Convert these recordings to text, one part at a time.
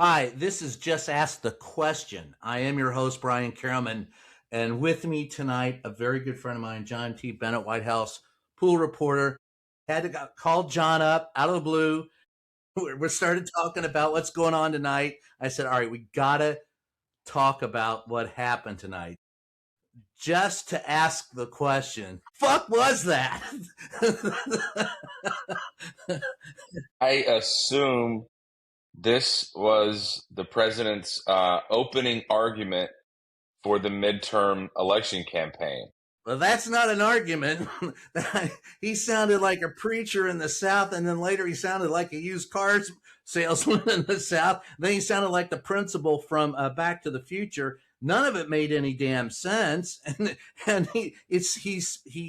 Hi, this is Just Ask the Question. I am your host, Brian Carrollman, and with me tonight, a very good friend of mine, John T. Bennett, White House pool reporter. Had to call John up out of the blue. We started talking about what's going on tonight. I said, all right, we got to talk about what happened tonight. Just to ask the question, fuck was that? I assume this was the president's opening argument for the midterm election campaign. Well, that's not an argument. He sounded like a preacher in the South, and then later he sounded like a used cars salesman in the South. Then he sounded like the principal from Back to the Future. None of it made any damn sense, and he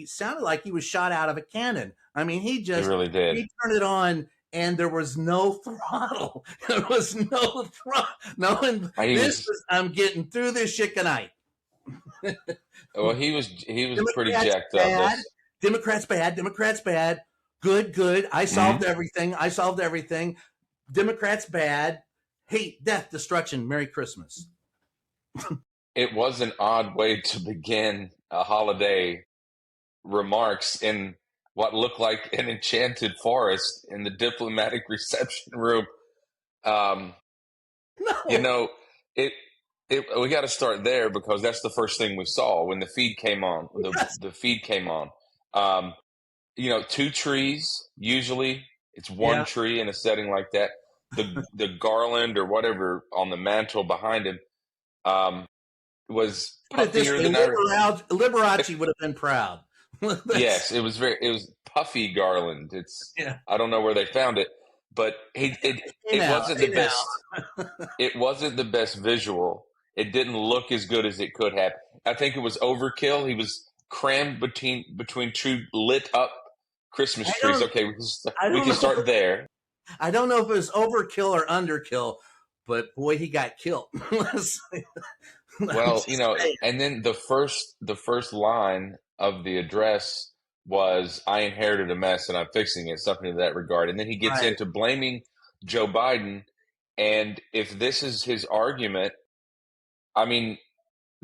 sounded like he was shot out of a cannon. I mean, he really did. He turned it on, and there was no throttle. There was no throttle. No, I'm getting through this shit tonight. Well, he was pretty jacked up. Democrats bad. Good. I solved everything. Democrats bad. Hate, death, destruction. Merry Christmas. It was an odd way to begin a holiday remarks in what looked like an enchanted forest in the diplomatic reception room. No. You know, we got to start there because that's the first thing we saw when the feed came on. The feed came on. Two trees. Usually, it's one tree in a setting like that. The garland or whatever on the mantle behind him was puffier than Liberace would have been proud. Yes, it was puffy garland. I don't know where they found it, but it wasn't the best. It wasn't the best visual. It didn't look as good as it could have. I think it was overkill. He was crammed between two lit up Christmas trees. Okay, we can start there. I don't know if it was overkill or underkill, but boy, he got killed. Well, and then the first line of the address was, "I inherited a mess and I'm fixing it," something to that regard. And then he gets into blaming Joe Biden. And if this is his argument, I mean,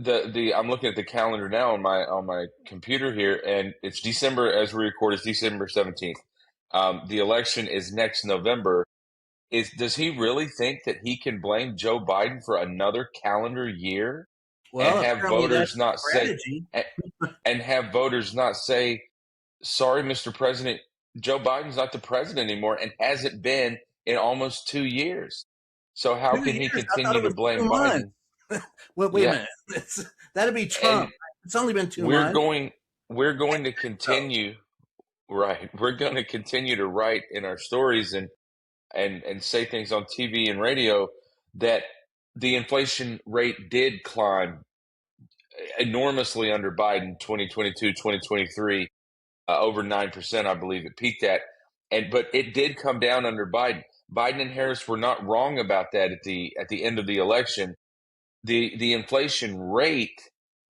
I'm looking at the calendar now on my computer here, and it's December, as we record, it's December 17th. The election is next November. Does he really think that he can blame Joe Biden for another calendar year and have voters not say, "Sorry, Mr. President, Joe Biden's not the president anymore," and hasn't been in almost 2 years? So how can he continue to blame Biden? Well, wait a minute. That'd be Trump. It's only been 2 months. We're going to continue. Right. We're going to continue to write in our stories and say things on TV and radio that the inflation rate did climb enormously under Biden, 2022, 2023, over 9%, I believe it peaked at. But it did come down under Biden. Biden and Harris were not wrong about that at the end of the election. The inflation rate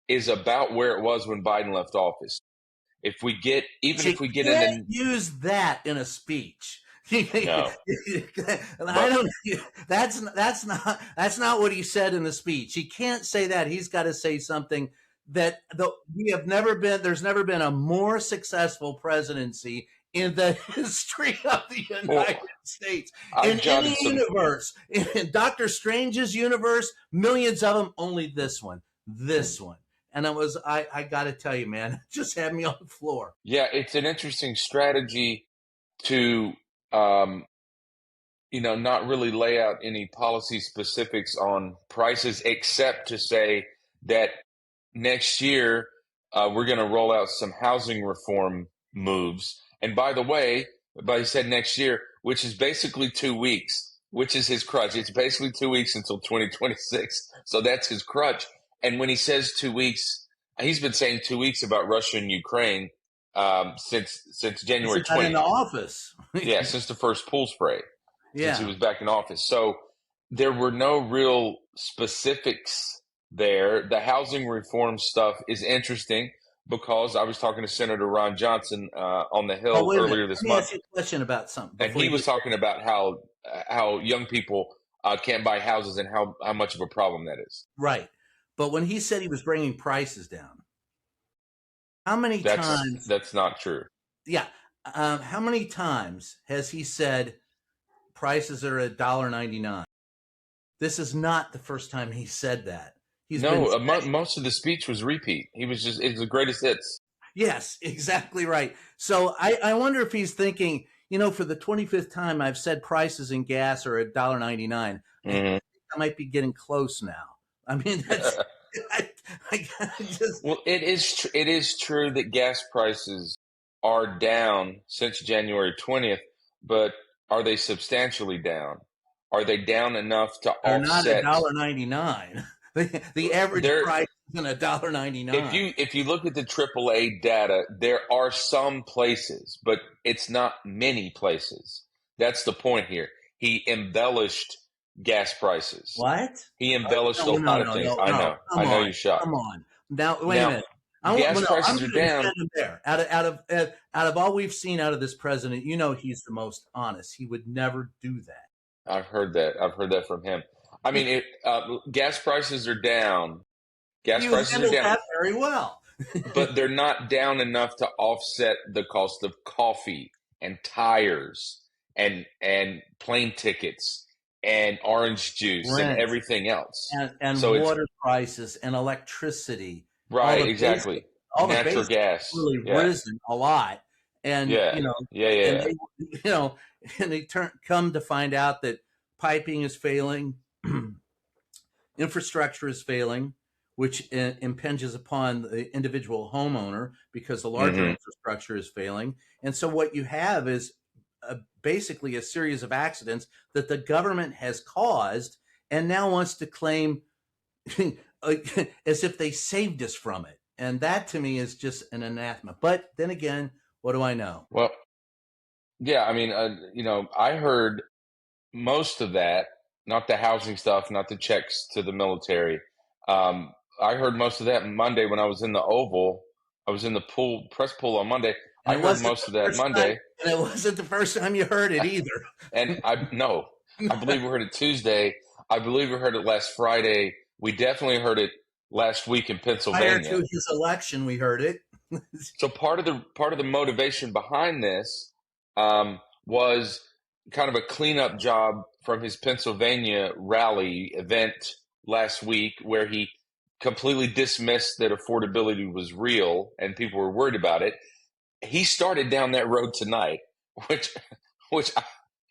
is about where it was when Biden left office. If we get use that in a speech. No. I don't. That's not what he said in the speech. He can't say that. He's got to say something that there's never been a more successful presidency in the history of the United States. In any universe, in Doctor Strange's universe, millions of them, only this one. And I got to tell you, man, it just had me on the floor. Yeah, it's an interesting strategy to, not really lay out any policy specifics on prices, except to say that next year we're going to roll out some housing reform moves. And by the way, he said next year, which is basically 2 weeks, which is his crutch. It's basically 2 weeks until 2026. So that's his crutch. And when he says 2 weeks, he's been saying 2 weeks about Russia and Ukraine since January 20th. In the office. Yeah, since the first pool spray. Since he was back in office. So there were no real specifics there. The housing reform stuff is interesting because I was talking to Senator Ron Johnson on the Hill earlier this month. Let me ask you a question about something. And he was talking about how young people can't buy houses and how much of a problem that is. Right. But when he said he was bringing prices down, how many times? That's not true. Yeah. How many times has he said prices are $1.99? This is not the first time he said that. No, most of the speech was repeat. It's the greatest hits. Yes, exactly right. So I wonder if he's thinking, for the 25th time I've said prices in gas are $1.99. I think I might be getting close now. I mean, that's I just. Well, it is true that gas prices are down since January 20th, but are they substantially down? Are they down enough to They're not offset? $1.99. The average price isn't $1.99. If you look at the AAA data, there are some places, but it's not many places. That's the point here. He embellished gas prices. What? He embellished a lot of things. I know you're shocked. Come on. Now, wait a minute. Gas prices are down. There. Out of all we've seen out of this president, he's the most honest. He would never do that. I've heard that from him. I mean, gas prices are down. Gas prices are down. That very well. But they're not down enough to offset the cost of coffee and tires and plane tickets and orange juice and everything else. And so water prices and electricity. Right, exactly. Natural gas really risen a lot. And and they come to find out that piping is failing, infrastructure is failing, which impinges upon the individual homeowner because the larger infrastructure is failing. And so what you have is basically a series of accidents that the government has caused and now wants to claim as if they saved us from it. And that to me is just an anathema. But then again, what do I know? Well, yeah, I mean, I heard most of that, not the housing stuff, not the checks to the military. I heard most of that Monday when I was in the Oval. I was in the press pool on Monday. I heard most of that Monday. And it wasn't the first time you heard it either. And I believe we heard it Tuesday. I believe we heard it last Friday. We definitely heard it last week in Pennsylvania. Prior to his election, we heard it. So part of the motivation behind this was kind of a cleanup job from his Pennsylvania rally event last week, where he completely dismissed that affordability was real and people were worried about it. He started down that road tonight, which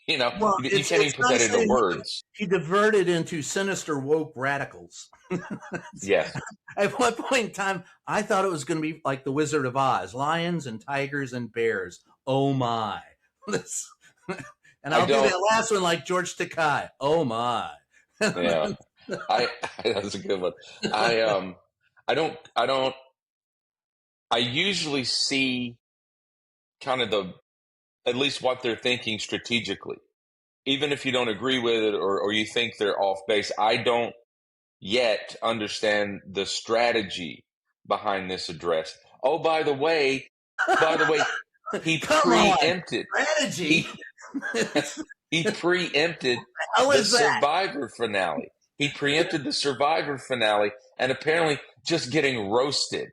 you can't even put that into words. He diverted into sinister woke radicals. Yes. At one point in time, I thought it was going to be like the Wizard of Oz, lions and tigers and bears. Oh my. And I'll do that last one like George Takei. Oh my. Yeah. That's a good one. I usually see kind of at least what they're thinking strategically. Even if you don't agree with it or you think they're off base, I don't yet understand the strategy behind this address. Oh, by the way, he preempted strategy. He preempted the Survivor finale. He preempted the Survivor finale, and apparently just getting roasted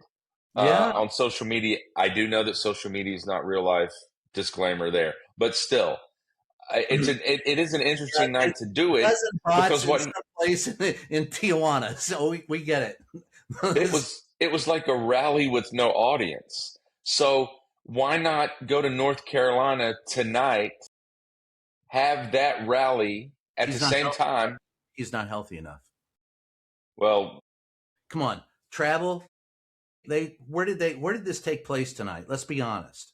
on social media. I do know that social media is not real life. Disclaimer there, but still, it is an interesting night to do it because what place in Tijuana, so we get it. It was like a rally with no audience. So why not go to North Carolina tonight? Have that rally at the same time. He's not healthy enough. Well, come on, travel. Where did this take place tonight? Let's be honest.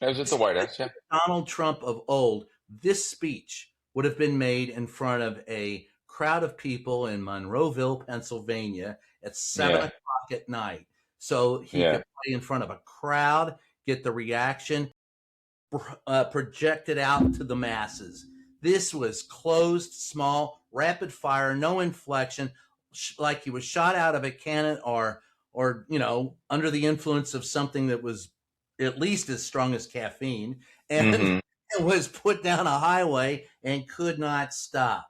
It was at the White House. Yeah. Donald Trump of old. This speech would have been made in front of a crowd of people in Monroeville, Pennsylvania, at 7 o'clock at night. So he could play in front of a crowd, get the reaction, project it out to the masses. This was closed, small, rapid fire, no inflection, like he was shot out of a cannon or under the influence of something that was at least as strong as caffeine, and it was put down a highway and could not stop.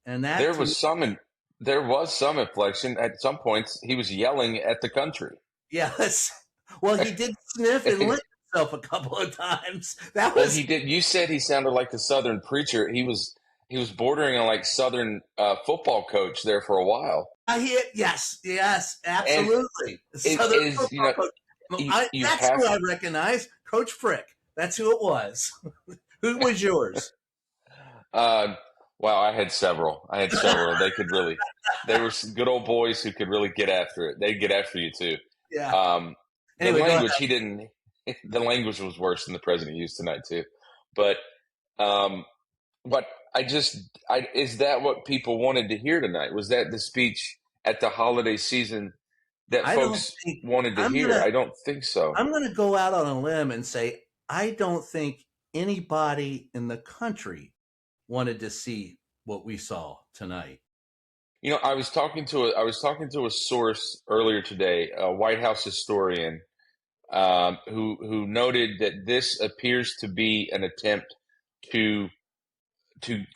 And that There to me, was some inflection. At some points, he was yelling at the country. yes. Well, he did sniff and lick himself a couple of times. That Well, was he did. You said he sounded like the Southern preacher. He was bordering on like Southern football coach there for a while. yes, yes, And absolutely. it Southern is, football coach. you That's have. who I recognize, Coach Frick. That's who it was. Who was yours? Uh, wow, I had several. They could really. They were some good old boys who could really get after it. They'd get after you too. Yeah. Um, the Anyway, go ahead. language he didn't. The language was worse than the president used tonight too. But um, But is that what people wanted to hear tonight? Was that the speech at the holiday season that I don't folks think wanted to I'm hear? gonna I don't think so. I'm gonna go out on a limb and say I don't think anybody in the country wanted to see what we saw tonight. I was talking to a source earlier today, a White House historian, who noted that this appears to be an attempt to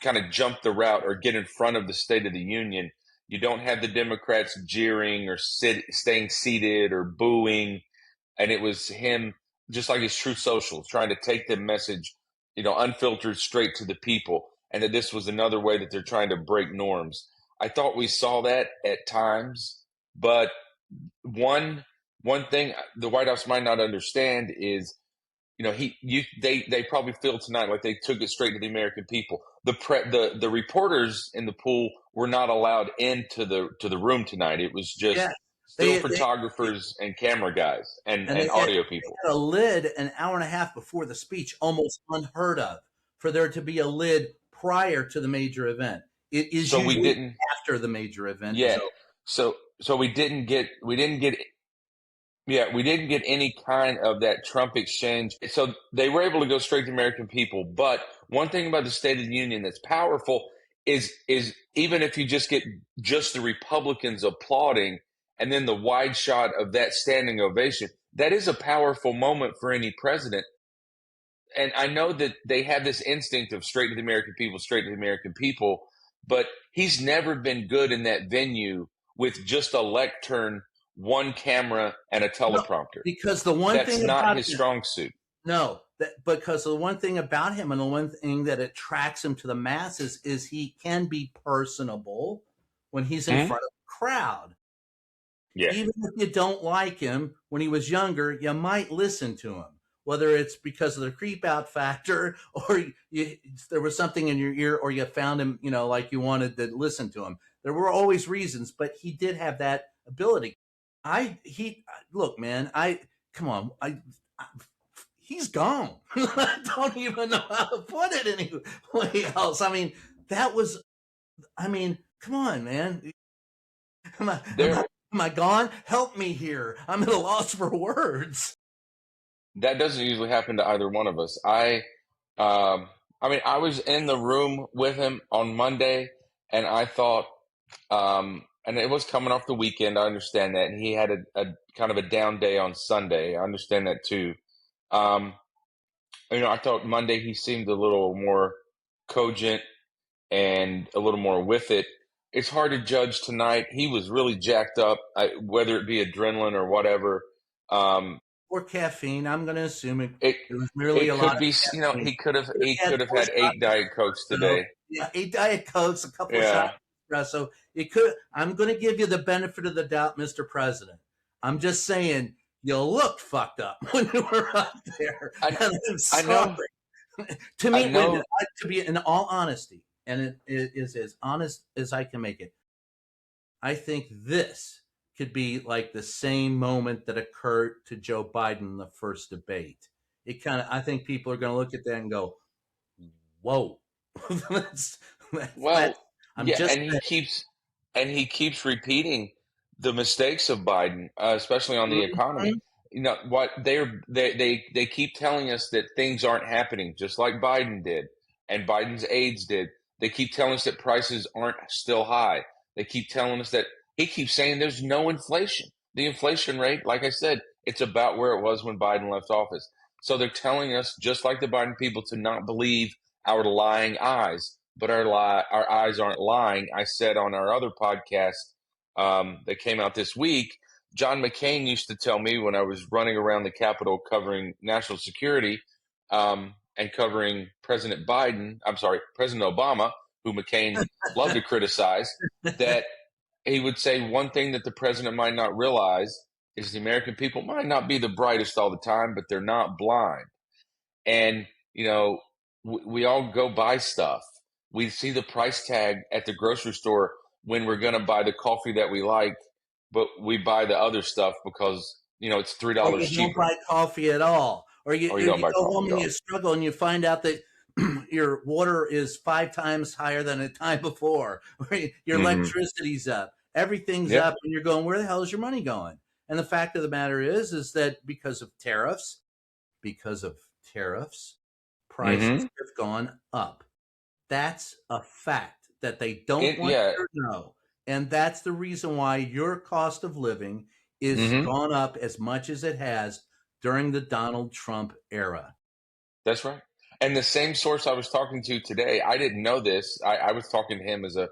kind of jump the route or get in front of the State of the Union. You don't have the Democrats jeering or staying seated or booing, and it was him, just like his Truth Social, trying to take the message, unfiltered, straight to the people, and that this was another way that they're trying to break norms. I thought we saw that at times, but one one thing the White House might not understand is, they probably feel tonight like they took it straight to the American people. The reporters in the pool were not allowed into the room tonight. It was just Yeah, still they photographers and camera guys and and and audio people. they had a lid an hour and a half before the speech, almost unheard of, for there to be a lid prior to the major event. It is So we usually didn't. after the major event is Yeah. over. So we didn't get any kind of that Trump exchange. So they were able to go straight to the American people. But one thing about the State of the Union that's powerful is even if you just get just the Republicans applauding and then the wide shot of that standing ovation, that is a powerful moment for any president. And I know that they have this instinct of straight to the American people, straight to the American people, but he's never been good in that venue with just a lectern, one camera, and a No, teleprompter. because the one That's thing not about his him, strong suit. no, because the one thing about him and the one thing that attracts him to the masses is he can be personable when he's in Hmm? front of a crowd. Yeah. Even if you don't like him when he was younger, you might listen to him. Whether it's because of the creep out factor or there was something in your ear or you found him, like you wanted to listen to him. There were always reasons, but he did have that ability. He look, man, come on. He's gone. I don't even know how to put it any way else. I mean, that was, come on, man. Am I, am I, There am I gone? Help me here. I'm at a loss for words. that doesn't usually happen to either one of us. I was in the room with him on Monday, and I thought, and it was coming off the weekend. I understand that, and he had a kind of a down day on Sunday. I understand that too. Um, I thought Monday he seemed a little more cogent and a little more with it. It's hard to judge tonight. He was really jacked up, whether it be adrenaline or whatever. Um, Or caffeine. I'm going to assume it it was merely it a lot could of be, caffeine. he Had could have four had shots 8 Diet Cokes of espresso. today. Yeah, 8 Diet Cokes, a couple of shots Yeah, of espresso. It could. I'm going to give you the benefit of the doubt, Mr. President. I'm just saying you looked fucked up when you were up there. I And I'm I sorry. know To I me, know to be in all honesty, and it is as honest as I can make it, I think this could be like the same moment that occurred to Joe Biden in the first debate. I think people are going to look at that and go, "Whoa, that's, that's." Well, I'm yeah, just and he saying. keeps and he keeps repeating the mistakes of Biden, especially on the economy. Mhm. What they keep telling us that things aren't happening, just like Biden did and Biden's aides did. They keep telling us that prices aren't still high. They keep telling us that he keeps saying there's no inflation. The inflation rate, like I said, it's about where it was when Biden left office. So they're telling us, just like the Biden people, to not believe our lying eyes. but our eyes aren't lying. I said on our other podcast that came out this week, John McCain used to tell me when I was running around the Capitol covering national security and covering President Obama, who McCain loved to criticize, that he would say one thing that the president might not realize is the American people might not be the brightest all the time, but they're not blind. And, we all go buy stuff. We see the price tag at the grocery store when we're going to buy the coffee that we like, but we buy the other stuff because, it's Or $3 you don't cheaper. buy coffee at all. Or you, Or you or don't you buy go coffee home at and all. you struggle and you find out that your water is 5 times higher than the time before. Or your electricity's up. Everything's Yeah. up, and you're going, where the hell is your money going? And the fact of the matter is that because of tariffs, prices have gone up. That's a fact that they don't want Yeah. you to know. And that's the reason why your cost of living is gone up as much as it has during the Donald Trump era. That's right. And the same source I was talking to today, I didn't know this. I was talking to him as a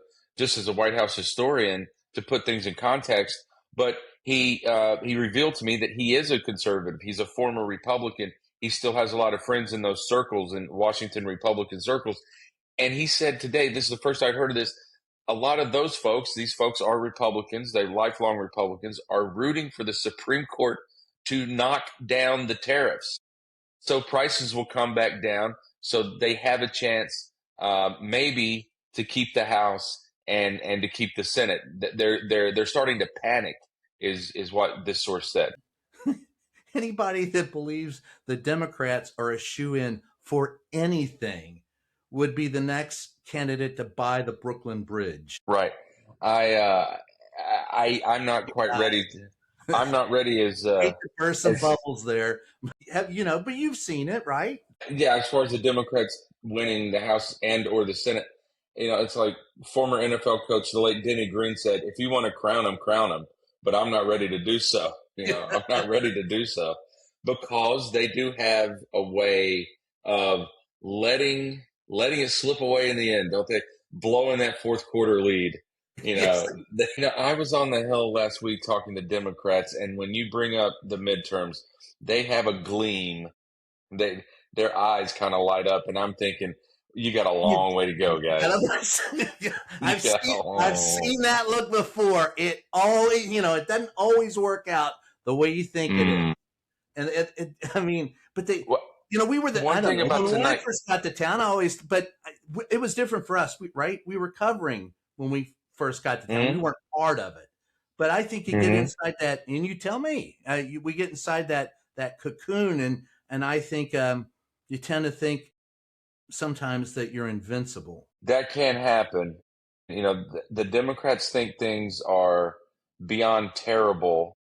White House historian to put things in context. But he revealed to me that he is a conservative. He's a former Republican. He still has a lot of friends in those circles, in Washington Republican circles. And he said today, this is the first I'd heard of this. A lot of those folks, these folks are Republicans. They're lifelong Republicans, are rooting for the Supreme Court to knock down the tariffs. So prices will come back down. So they have a chance, maybe, to keep the House and to keep the Senate. They're starting to panic, is what this source said. Anybody that believes the Democrats are a shoe-in for anything would be the next candidate to buy the Brooklyn Bridge. Right. I'm not quite ready. I'm not ready as hate to burst some bubbles there. But you've seen it, right? Yeah, as far as the Democrats winning the House and or the Senate, it's like former NFL coach, the late Denny Green said, if you want to crown them, but I'm not ready to do so. I'm not ready to do so because they do have a way of letting it slip away in the end, don't they? Blowing that fourth quarter lead. Yes. I was on the Hill last week talking to Democrats, and when you bring up the midterms, they have a gleam. Their eyes kind of light up, and I'm thinking, you got a long way to go, guys. I've seen that look before. It always, it doesn't always work out the way you think it is. And but they, we were one thing about when tonight. I first got to town, but it was different for us, right? We were covering when we first got to town. We weren't part of it, but I think you get inside that, and you tell me, we get inside that cocoon, and I think you tend to think sometimes that you're invincible. That can happen. The Democrats think things are beyond terrible.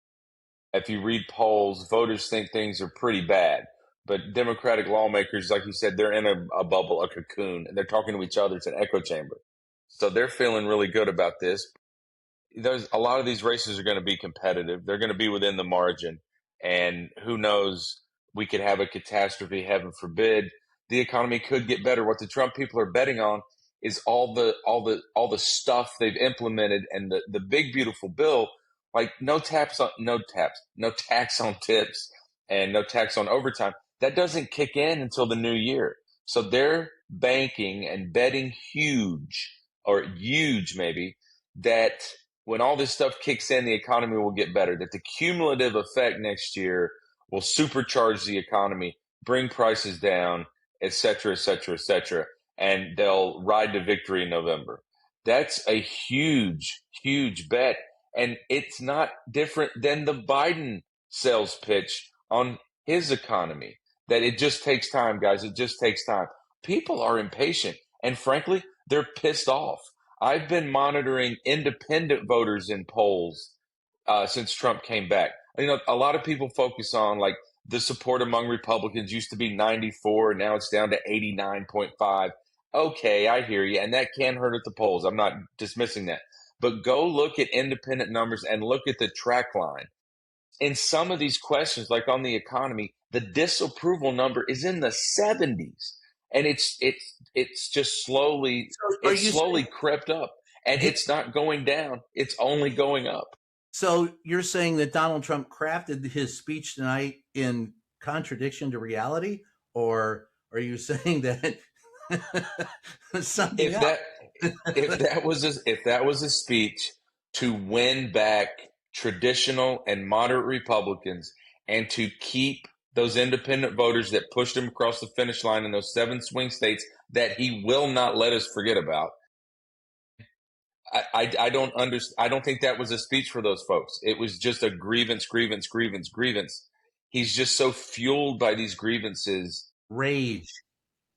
If you read polls, voters think things are pretty bad. But Democratic lawmakers, like you said, they're in a bubble, a cocoon, and they're talking to each other. It's an echo chamber. So they're feeling really good about this. There's a lot of these races are going to be competitive. They're going to be within the margin. And who knows, we could have a catastrophe, heaven forbid. The economy could get better. What the Trump people are betting on is all the stuff they've implemented and the big beautiful bill, like no tax on tips and no tax on overtime. That doesn't kick in until the new year. So they're banking and betting huge maybe that when all this stuff kicks in, the economy will get better, that the cumulative effect next year will supercharge the economy, bring prices down, et cetera, et cetera, et cetera, and they'll ride to victory in November. That's a huge, huge bet. And it's not different than the Biden sales pitch on his economy, that it just takes time, guys. It just takes time. People are impatient, and frankly, they're pissed off. I've been monitoring independent voters in polls since Trump came back. A lot of people focus on like the support among Republicans used to be 94, now it's down to 89.5. Okay, I hear you, and that can hurt at the polls. I'm not dismissing that. But go look at independent numbers and look at the track line. In some of these questions, like on the economy, the disapproval number is in the 70s. and it's just slowly So are you saying crept up, and he, it's not going down. It's only going up. so you're saying that Donald Trump crafted his speech tonight in contradiction to reality, or are you saying that something If else? that if that was a speech to win back traditional and moderate Republicans and to keep those independent voters that pushed him across the finish line in those 7 swing states that he will not let us forget about. I don't understand. I don't think that was a speech for those folks. It was just a grievance, grievance, grievance, grievance. He's just so fueled by these grievances. Rage.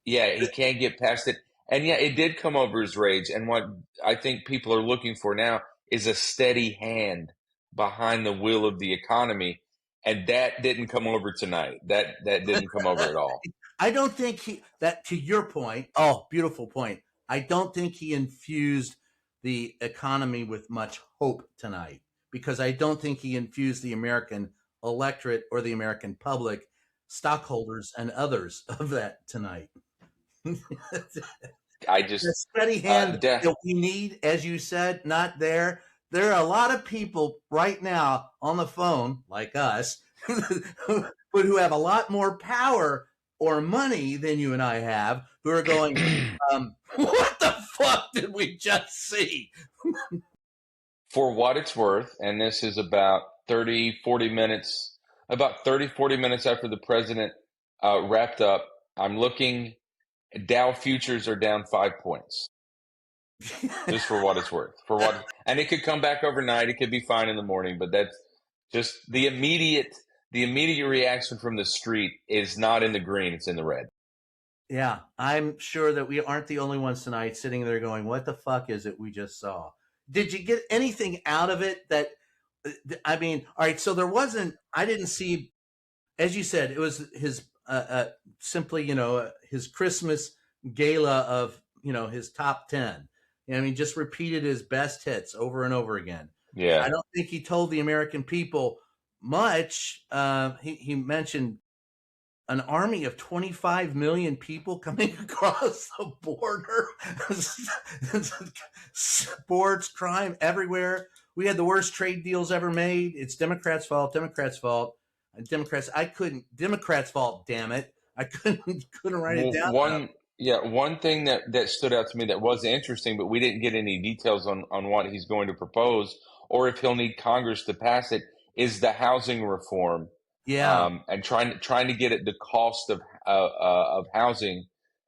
Yeah, he can't get past it. And yeah, it did come over his rage. And what I think people are looking for now is a steady hand behind the wheel of the economy. And that didn't come over tonight. That didn't come over at all. I don't think that, to your point, oh, beautiful point. I don't think he infused the economy with much hope tonight, because I don't think he infused the American electorate or the American public, stockholders and others of that tonight. I just The steady hand de- that we need, as you said, not there. There are a lot of people right now on the phone, like us, but who have a lot more power or money than you and I have, who are going, what the fuck did we just see? for what it's worth, and this is about 30, 40 minutes after the president wrapped up, I'm looking, Dow futures are down 5 points. Just for what it's worth. And it could come back overnight. It could be fine in the morning, but that's just the immediate reaction from the street is not in the green, it's in the red. Yeah, I'm sure that we aren't the only ones tonight sitting there going, what the fuck is it we just saw? Did you get anything out of it that, I mean, all right, so there wasn't, I didn't see, as you said, it was his simply, his Christmas gala of, his top 10. I mean, just repeated his best hits over and over again. I Yeah. don't think he told the American people much. He mentioned an army of 25 million people coming across the border, sports, crime everywhere. We had the worst trade deals ever made. It's Democrats' fault. Democrats' fault. Democrats' fault. Damn it! I couldn't write it Well, down enough. one thing that stood out to me that was interesting, but we didn't get any details on what he's going to propose or if he'll need Congress to pass it, is the housing reform, Yeah, and trying to get at the cost of housing.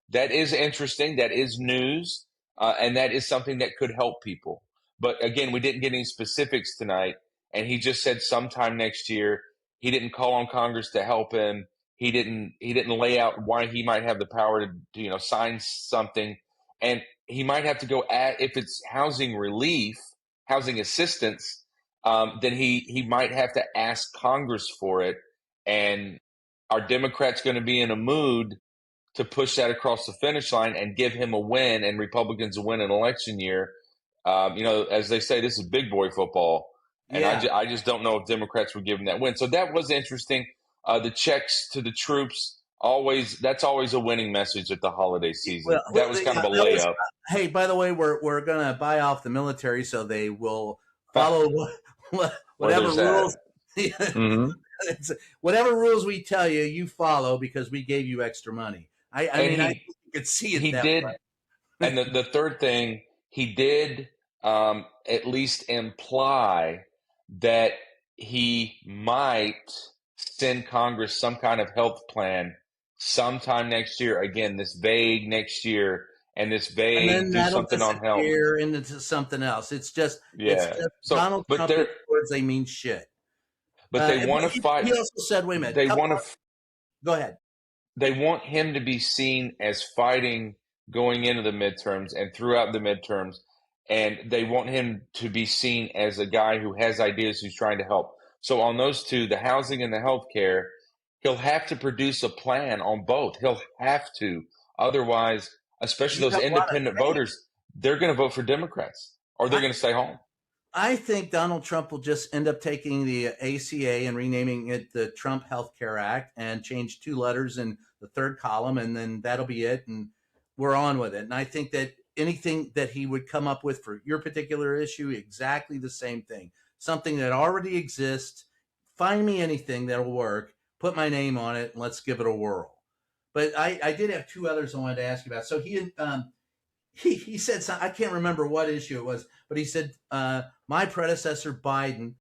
That is interesting. That is news, and that is something that could help people. But again, we didn't get any specifics tonight, and he just said sometime next year. He didn't call on Congress to help him. He didn't lay out why he might have the power to sign something, and he might have to go at if it's housing relief, housing assistance. Then he might have to ask Congress for it, and are Democrats going to be in a mood to push that across the finish line and give him a win and Republicans a win in election year? As they say, this is big boy football, and yeah. I just don't know if Democrats would give him that win. So that was interesting. The checks to the troops, that's always a winning message at the holiday season. That was kind of a layup. Hey, by the way, we're gonna buy off the military so they will follow whatever rules. Mm-hmm. Whatever rules we tell you, you follow because we gave you extra money. I mean, I think you could see it he that did, way. and the third thing, he did at least imply that he might send Congress some kind of health plan sometime next year. Again, this vague next year and this And then vague do that'll something on health. disappear into something else. It's just Yeah. So, Donald but Trump words, they mean shit. they want to fight. He also said, wait a minute. They want to. Go ahead. They want him to be seen as fighting going into the midterms and throughout the midterms, and they want him to be seen as a guy who has ideas, who's trying to help. So on those two, the housing and the healthcare, he'll have to produce a plan on both. He'll have to. Otherwise, especially those independent voters, they're going to vote for Democrats or they're going to stay home. I think Donald Trump will just end up taking the ACA and renaming it the Trump Health Care Act and change 2 letters in the third column, and then that'll be it, and we're on with it. And I think that anything that he would come up with for your particular issue, exactly the same thing, something that already exists. Find me anything that'll work, put my name on it, and let's give it a whirl. But I did have two others I wanted to ask you about. So he said I can't remember what issue it was, but he said my predecessor Biden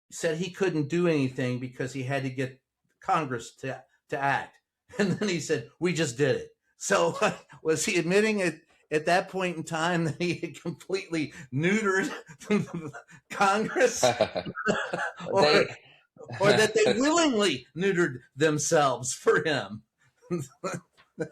said he couldn't do anything because he had to get Congress to act, and then he said we just did it. So was he admitting at that point in time that he had completely neutered Congress, or that they willingly neutered themselves for him?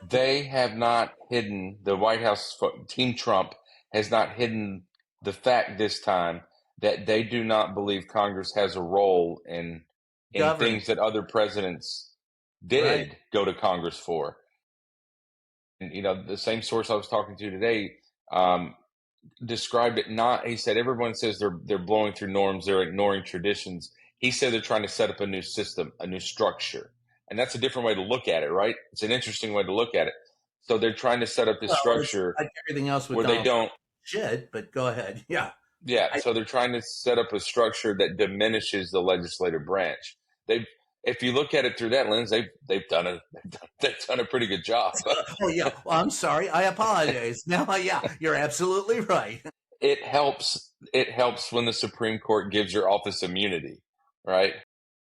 They have not hidden, the White House, Team Trump has not hidden the fact this time that they do not believe Congress has a role in things that other presidents did go to Congress for. And, the same source I was talking to today described it not, he said, everyone says they're blowing through norms, they're ignoring traditions. He said they're trying to set up a new system, a new structure. And that's a different way to look at it, right? It's an interesting way to look at it. So they're trying to set up this structure like everything else with where they don't. Should, but go ahead. Yeah. Yeah. So they're trying to set up a structure that diminishes the legislative branch. If you look at it through that lens, they've done a pretty good job. Oh yeah. Well, I'm sorry. I apologize. Now, yeah, you're absolutely right. It helps when the Supreme Court gives your office immunity, right?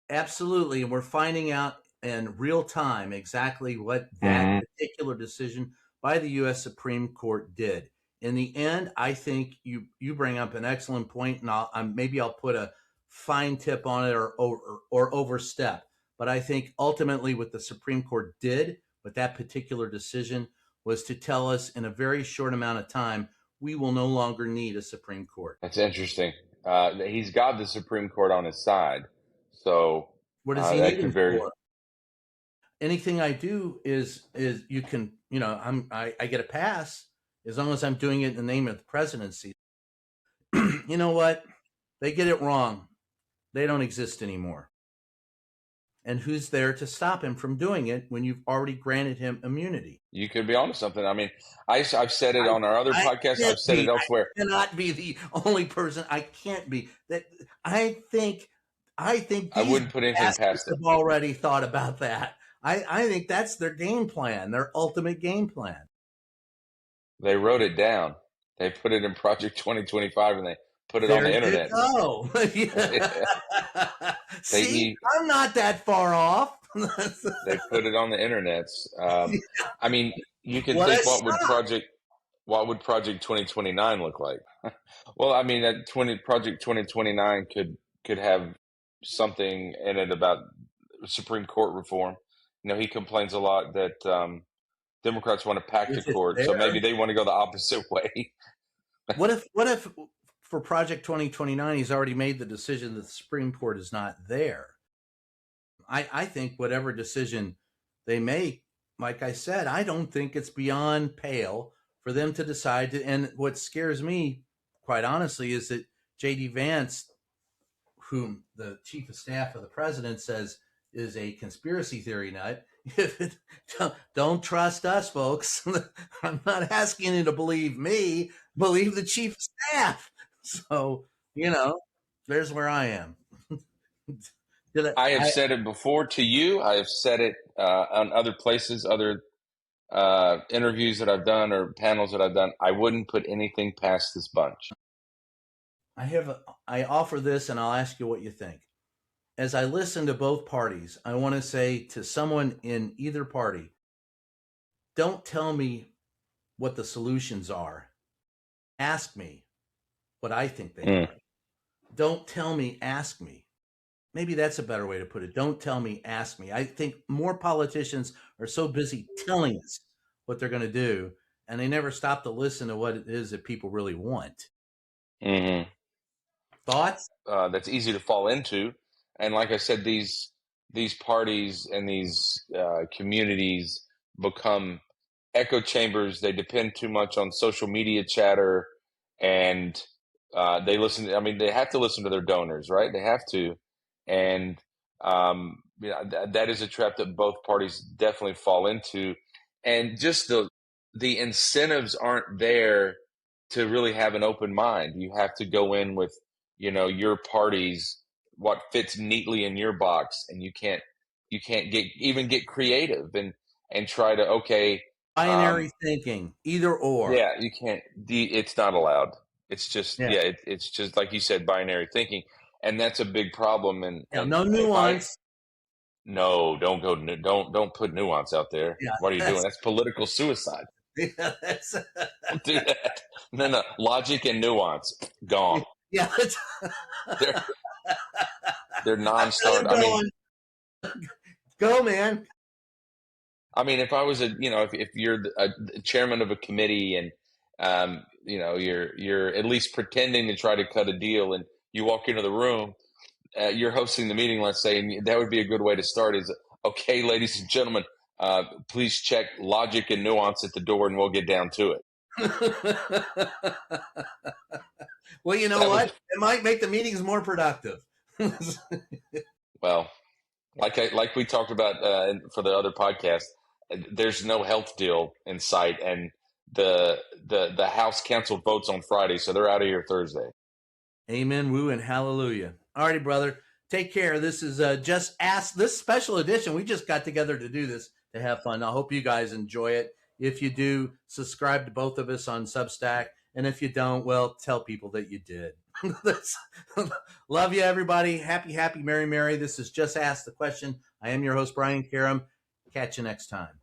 Absolutely. And we're finding out in real time exactly what that particular decision by the U.S. Supreme Court did. In the end, I think you bring up an excellent point, and maybe I'll put a fine tip on it or overstep. But I think ultimately what the Supreme Court did with that particular decision was to tell us in a very short amount of time, we will no longer need a Supreme Court. That's interesting. He's got the Supreme Court on his side. So what does he need him for? Anything I do is you can, I get a pass as long as I'm doing it in the name of the presidency. You know what? They get it wrong. They don't exist anymore. And who's there to stop him from doing it when you've already granted him immunity? You could be onto something. I mean, I've said it on our other podcast. I've said it elsewhere. I cannot be the only person. I can't be. That I think I wouldn't put anything past them. Have already thought about that. I think that's their game plan, their ultimate game plan. They wrote it down. They put it in Project 2025, and they put it on the internet. Oh, see, I'm not that far off. They put it on the internet. I mean, you can think what would Project 2029 look like? Well, I mean, Project 2029 could have something in it about Supreme Court reform. He complains a lot that Democrats want to pack the court, so maybe they want to go the opposite way. What if for Project 2029 he's already made the decision that the Supreme Court is not there? I think whatever decision they make, like I said, I don't think it's beyond pale for them to decide to. And what scares me, quite honestly, is that J.D. Vance, whom the chief of staff of the president says is a conspiracy theory nut, don't trust us, folks. I'm not asking you to believe me. Believe the chief of staff. So, there's where I am. I have said it before to you. I have said it on other places, other interviews that I've done or panels that I've done. I wouldn't put anything past this bunch. I offer this, and I'll ask you what you think. As I listen to both parties, I want to say to someone in either party, don't tell me what the solutions are. Ask me what I think they are. Don't tell me, ask me. Maybe that's a better way to put it. Don't tell me, ask me. I think more politicians are so busy telling us what they're going to do, and they never stop to listen to what it is that people really want. Mm-hmm. Thoughts? That's easy to fall into. And like I said, these parties and these communities become echo chambers. They depend too much on social media chatter, and they listen. They have to listen to their donors, right? They have to. And That is a trap that both parties definitely fall into, and just the incentives aren't there to really have an open mind. You have to go in with your parties, what fits neatly in your box, and you can't get creative and try to Binary thinking, either or. yeah, you can't. It's not allowed. It's just Yeah. it's just like you said, binary thinking, and that's a big problem. And Yeah. and No if I nuance. no, don't put nuance out there. Yeah. What are you doing? That's political suicide. Yeah, that's Don't do that. No, logic and nuance gone. yeah. They're they're I feel non-starter. you going. Go, man. If I was if you're a chairman of a committee and you're at least pretending to try to cut a deal, and you walk into the room, you're hosting the meeting, let's say, and that would be a good way to start. Is okay, ladies and gentlemen, please check logic and nuance at the door, and we'll get down to it. Well, you know That what? would It might make the meetings more productive. well, like we talked about for the other podcast. There's no health deal in sight, and the House canceled votes on Friday, so they're out of here Thursday. Amen, woo, and hallelujah. All righty, brother. Take care. This is Just Ask, this special edition. We just got together to do this to have fun. I hope you guys enjoy it. If you do, subscribe to both of us on Substack. And if you don't, well, tell people that you did. Love you, everybody. Happy, merry. This is Just Ask the Question. I am your host, Brian Karam. Catch you next time.